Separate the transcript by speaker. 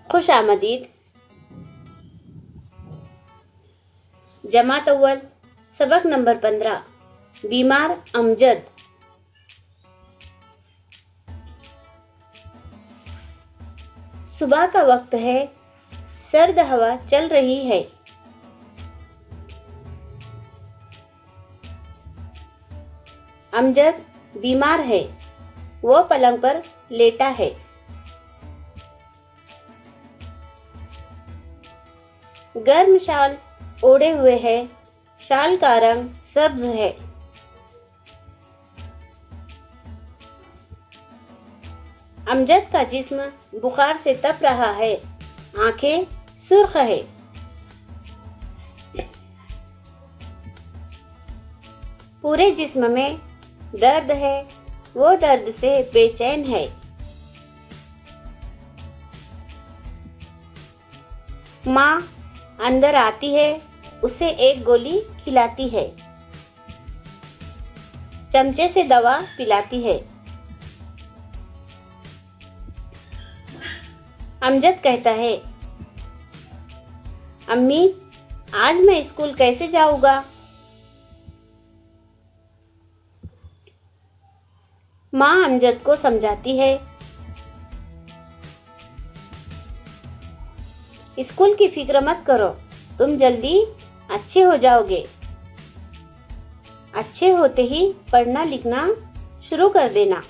Speaker 1: खुशामदीद। जमात अव्वल सबक नंबर 15। बीमार अमजद। सुबह का वक्त है, सर्द हवा चल रही है। अमजद बीमार है, वो पलंग पर लेटा है। गर्म शाल ओढ़े हुए है, शाल का रंग सब्ज है। अमजद का जिस्म बुखार से तप रहा है, आंखें सुर्ख है। पूरे जिस्म में दर्द है, वो दर्द से बेचैन है। माँ अंदर आती है, उसे एक गोली खिलाती है, चमचे से दवा पिलाती है। अमजद कहता है, अम्मी आज मैं स्कूल कैसे जाऊंगा? माँ अमजद को समझाती है, स्कूल की फिक्र मत करो, तुम जल्दी अच्छे हो जाओगे। अच्छे होते ही पढ़ना लिखना शुरू कर देना।